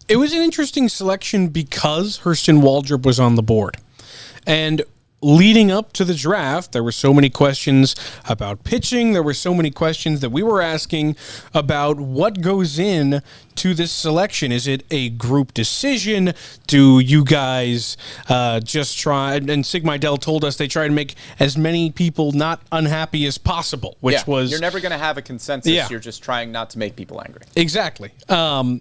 It was an interesting selection because Hurston Waldrop was on the board. And leading up to the draft, there were so many questions about pitching. There were so many questions that we were asking about what goes in to this selection. Is it a group decision? Do you guys just try? And Sig Mejdal told us they try to make as many people not unhappy as possible, which was... You're never going to have a consensus. Yeah. You're just trying not to make people angry. Exactly.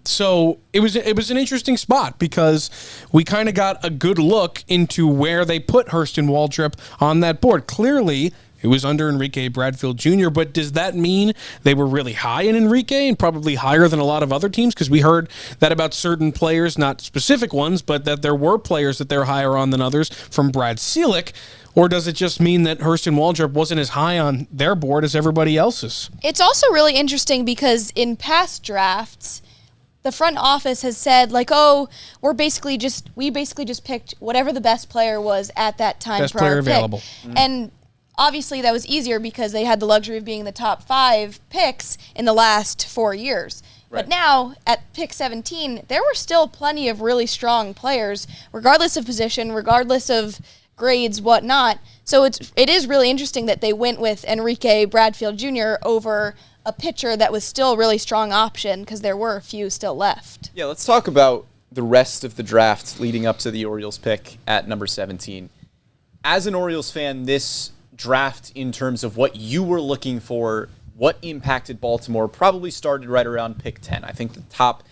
So it was an interesting spot because we kind of got a good look into where they put Hurston Waldrop on that board. Clearly, it was under Enrique Bradfield Jr., but does that mean they were really high in Enrique and probably higher than a lot of other teams? Because we heard that about certain players, not specific ones, but that there were players that they're higher on than others from Brad Ciolek. Or does it just mean that Hurston Waldrop wasn't as high on their board as everybody else's? It's also really interesting because in past drafts, the front office has said, like, oh, we basically just picked whatever the best player was at that time. Best player available. Mm-hmm. And obviously that was easier because they had the luxury of being the top 5 picks in the last 4 years. Right. But now, at pick 17, there were still plenty of really strong players, regardless of position, regardless of grades, whatnot. So it is really interesting that they went with Enrique Bradfield Jr. over a pitcher that was still a really strong option because there were a few still left. Yeah, let's talk about the rest of the draft leading up to the Orioles pick at number 17. As an Orioles fan, this draft in terms of what you were looking for, what impacted Baltimore, probably started right around pick 10. I think the top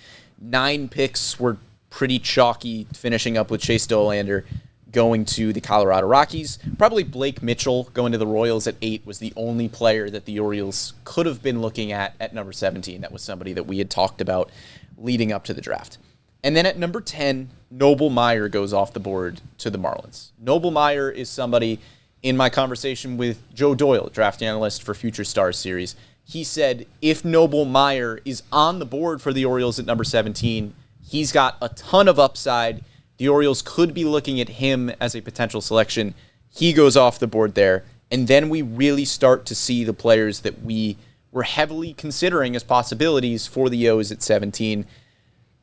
9 picks were pretty chalky, finishing up with Chase Dollander going to the Colorado Rockies. Probably Blake Mitchell going to the Royals at 8 was the only player that the Orioles could have been looking at number 17. That was somebody that we had talked about leading up to the draft. And then at number 10, Noble Meyer goes off the board to the Marlins. Noble Meyer is somebody, in my conversation with Joe Doyle, draft analyst for Future Stars series, he said if Noble Meyer is on the board for the Orioles at number 17, he's got a ton of upside. The Orioles could be looking at him as a potential selection. He goes off the board there. And then we really start to see the players that we were heavily considering as possibilities for the O's at 17.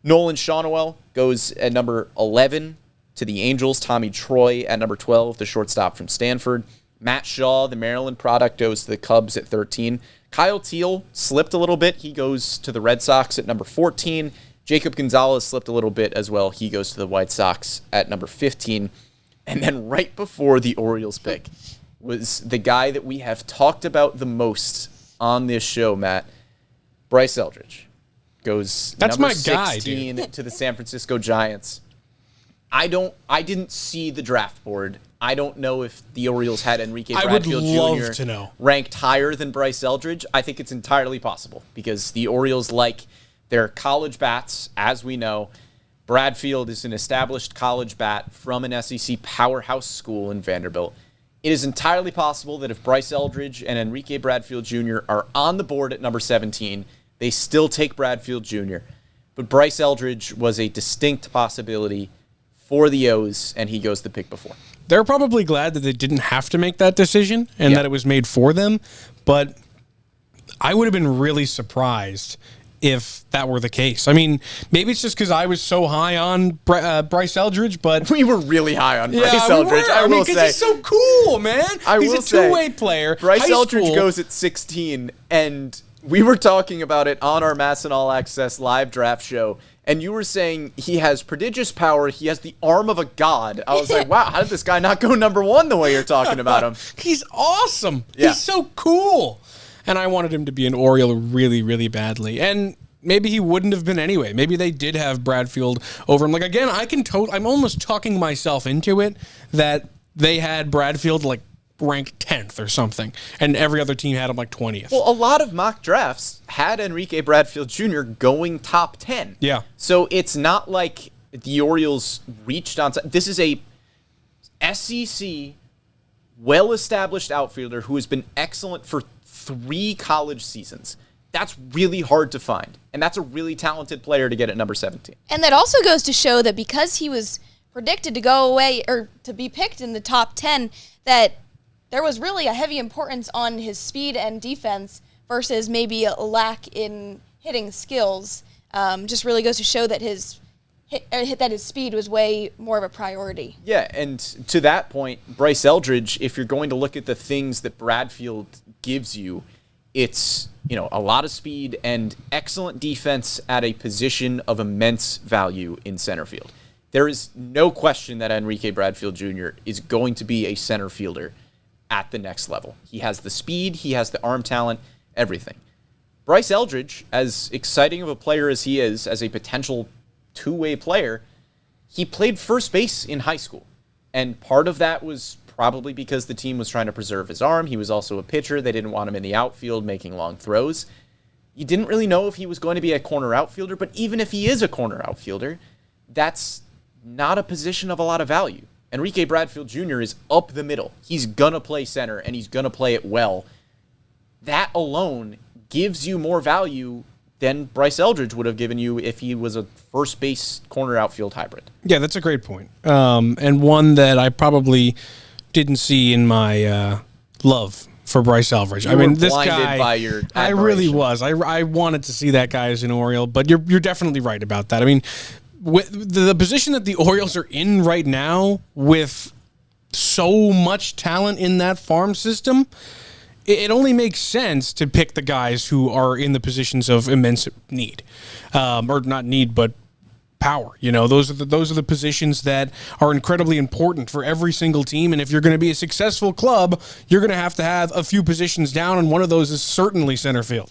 Nolan Schanuel goes at number 11 to the Angels. Tommy Troy at number 12, the shortstop from Stanford. Matt Shaw, the Maryland product, goes to the Cubs at 13. Kyle Teal slipped a little bit. He goes to the Red Sox at number 14. Jacob Gonzalez slipped a little bit as well. He goes to the White Sox at number 15. And then right before the Orioles pick was the guy that we have talked about the most on this show, Matt. Bryce Eldridge goes That's number my guy, 16 to the San Francisco Giants. I didn't see the draft board. I don't know if the Orioles had Enrique Bradfield Jr. to know. ranked higher than Bryce Eldridge. I think it's entirely possible because the Orioles like their college bats, as we know. Bradfield is an established college bat from an SEC powerhouse school in Vanderbilt. It is entirely possible that if Bryce Eldridge and Enrique Bradfield Jr. are on the board at number 17, they still take Bradfield Jr. But Bryce Eldridge was a distinct possibility for the O's, and he goes the pick before. They're probably glad that they didn't have to make that decision and that it was made for them, but I would have been really surprised if that were the case. I mean, maybe it's just because I was so high on Bryce Eldridge, but... We were really high on Bryce Eldridge, I will say. He's so cool, man. He's a two-way player. Bryce Eldridge goes at 16, and we were talking about it on our MASN All Access live draft show, and you were saying he has prodigious power, he has the arm of a god. I was like, wow, how did this guy not go number 1 the way you're talking about him? He's awesome. Yeah. He's so cool. And I wanted him to be an Oriole really, really badly. And maybe he wouldn't have been anyway. Maybe they did have Bradfield over him. Like, again, I'm almost talking myself into it that they had Bradfield, like, ranked 10th or something, and every other team had him, like, 20th. Well, a lot of mock drafts had Enrique Bradfield Jr. going top 10. Yeah. So it's not like the Orioles reached on... This is a SEC, well-established outfielder who has been excellent for 3 college seasons. That's really hard to find. And that's a really talented player to get at number 17. And that also goes to show that because he was predicted to go away or to be picked in the top 10, that there was really a heavy importance on his speed and defense versus maybe a lack in hitting skills. Just really goes to show that his that his speed was way more of a priority. Yeah, and to that point, Bryce Eldridge, if you're going to look at the things that Bradfield gives you, it's, a lot of speed and excellent defense at a position of immense value in center field. There is no question that Enrique Bradfield Jr. is going to be a center fielder at the next level. He has the speed, he has the arm talent, everything. Bryce Eldridge, as exciting of a player as he is, as a potential two-way player, he played first base in high school. And part of that was probably because the team was trying to preserve his arm. He was also a pitcher. They didn't want him in the outfield making long throws. You didn't really know if he was going to be a corner outfielder, but even if he is a corner outfielder, that's not a position of a lot of value. Enrique Bradfield Jr. is up the middle. He's going to play center, and he's going to play it well. That alone gives you more value than Bryce Eldridge would have given you if he was a first base corner outfield hybrid. Yeah, that's a great point. And one that I probably didn't see in my love for Bryce Eldridge. You were blinded by your admiration. I really was. I wanted to see that guy as an Oriole, but you're definitely right about that. I mean, with the position that the Orioles are in right now, with so much talent in that farm system, it only makes sense to pick the guys who are in the positions of immense need, or not need, but power. Those are the positions that are incredibly important for every single team. And if you're going to be a successful club, you're going to have a few positions down, and one of those is certainly center field.